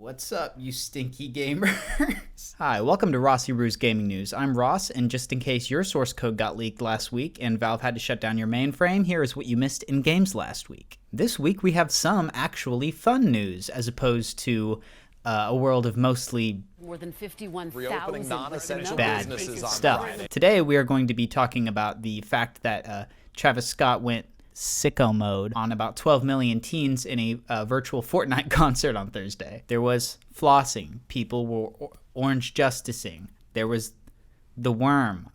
What's up, you stinky gamers? Hi, welcome to RossyRoo's Gaming News. I'm Ross, and just in case your source code got leaked last week and Valve had to shut down your mainframe, here is what you missed in games last week. This week we have some actually fun news, as opposed to a world of mostly more than 51,000 reopening non-essential bad businesses on stuff. Friday. Today we are going to be talking about the fact that Travis Scott went Sicko Mode on about 12 million teens in a virtual Fortnite concert on Thursday. There was flossing. People were orange justicing. There was the worm.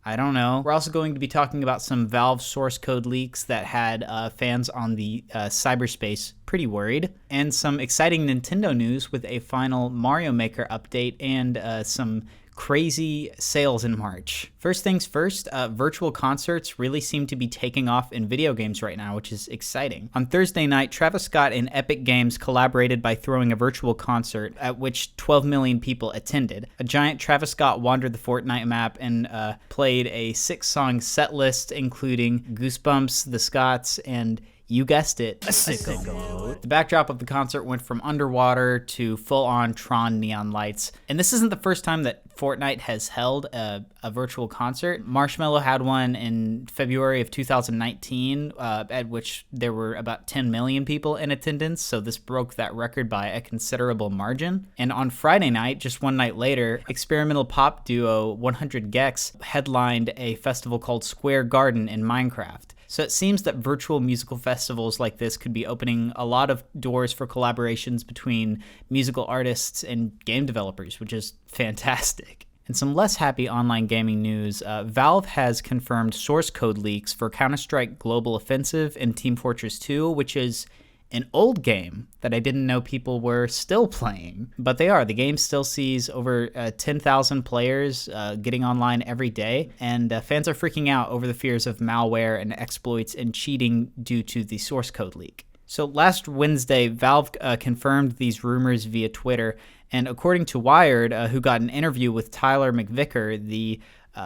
I don't know. We're also going to be talking about some Valve source code leaks that had fans on the cyberspace pretty worried, and some exciting Nintendo news with a final Mario Maker update and some crazy sales in March. First things first, virtual concerts really seem to be taking off in video games right now, which is exciting. On Thursday night, Travis Scott and Epic Games collaborated by throwing a virtual concert at which 12 million people attended. A giant Travis Scott wandered the Fortnite map and played a 6-song set list, including Goosebumps, The Scotts, and you guessed it, a Sicko Mode. The backdrop of the concert went from underwater to full-on Tron neon lights. And this isn't the first time that Fortnite has held a virtual concert. Marshmello had one in February of 2019, at which there were about 10 million people in attendance, so this broke that record by a considerable margin. And on Friday night, just one night later, experimental pop duo 100 gecs headlined a festival called Square Garden in Minecraft. So it seems that virtual musical festivals like this could be opening a lot of doors for collaborations between musical artists and game developers, which is fantastic. In some less happy online gaming news, Valve has confirmed source code leaks for Counter-Strike Global Offensive and Team Fortress 2, which is an old game that I didn't know people were still playing, but they are. The game still sees over 10,000 players getting online every day, and fans are freaking out over the fears of malware and exploits and cheating due to the source code leak. So last Wednesday, Valve confirmed these rumors via Twitter, and according to Wired, who got an interview with Tyler McVicker, the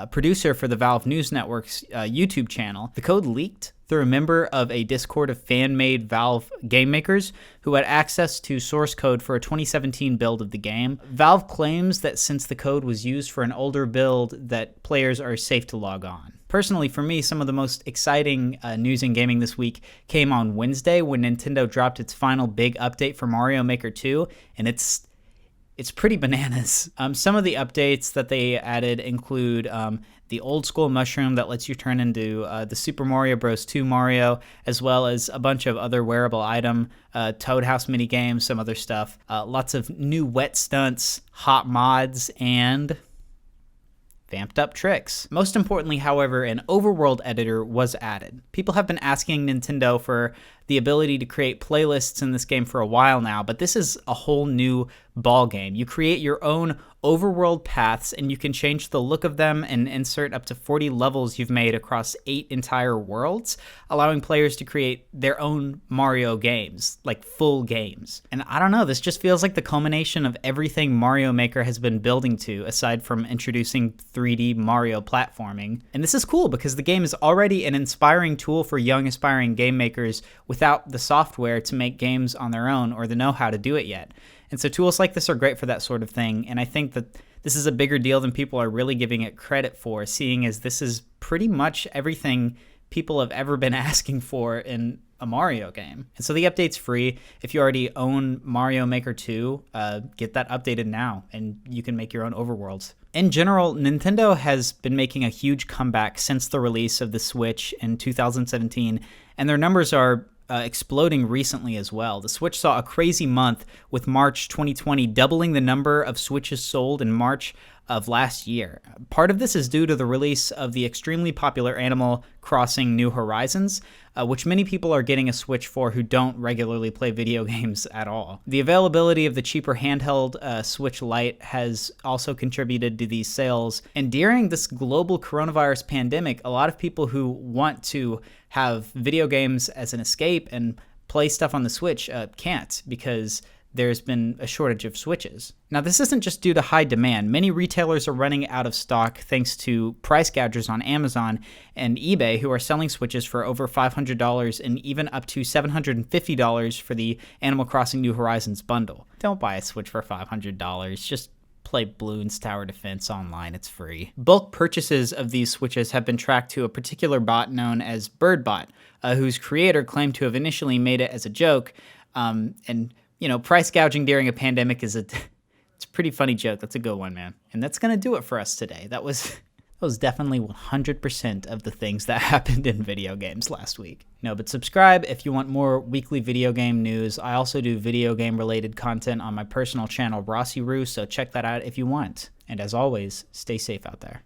producer for the Valve News Network's YouTube channel, the code leaked through a member of a Discord of fan-made Valve game makers who had access to source code for a 2017 build of the game. Valve claims that since the code was used for an older build, that players are safe to log on. Personally, for me, some of the most exciting news in gaming this week came on Wednesday when Nintendo dropped its final big update for Mario Maker 2, and it's pretty bananas. Some of the updates that they added include the old school mushroom that lets you turn into the Super Mario Bros. 2 Mario, as well as a bunch of other wearable item, Toad House minigames, some other stuff. Lots of new wet stunts, hot mods, and vamped up tricks. Most importantly, however, an overworld editor was added. People have been asking Nintendo for the ability to create playlists in this game for a while now, but this is a whole new ball game. You create your own overworld paths, and you can change the look of them and insert up to 40 levels you've made across 8 entire worlds, allowing players to create their own Mario games, like full games. And I don't know, this just feels like the culmination of everything Mario Maker has been building to, aside from introducing 3D Mario platforming. And this is cool because the game is already an inspiring tool for young aspiring game makers without the software to make games on their own or the know-how to do it yet. And so tools like this are great for that sort of thing, and I think that this is a bigger deal than people are really giving it credit for, seeing as this is pretty much everything people have ever been asking for in a Mario game. And so the update's free. If you already own Mario Maker 2, get that updated now, and you can make your own overworlds. In general, Nintendo has been making a huge comeback since the release of the Switch in 2017, and their numbers are exploding recently as well. The Switch saw a crazy month, with March 2020 doubling the number of Switches sold in March of last year. Part of this is due to the release of the extremely popular Animal Crossing New Horizons, which many people are getting a Switch for who don't regularly play video games at all. The availability of the cheaper handheld Switch Lite has also contributed to these sales. And during this global coronavirus pandemic, a lot of people who want to have video games as an escape and play stuff on the Switch can't, because there's been a shortage of Switches. Now, this isn't just due to high demand. Many retailers are running out of stock thanks to price gougers on Amazon and eBay who are selling Switches for over $500 and even up to $750 for the Animal Crossing New Horizons bundle. Don't buy a Switch for $500. Just play Bloons Tower Defense online. It's free. Bulk purchases of these Switches have been tracked to a particular bot known as BirdBot, whose creator claimed to have initially made it as a joke. And you know, price gouging during a pandemic it's a pretty funny joke. That's a good one, man. And that's going to do it for us today. That was definitely 100% of the things that happened in video games last week. No, but subscribe if you want more weekly video game news. I also do video game related content on my personal channel, RossyRoo, so check that out if you want. And as always, stay safe out there.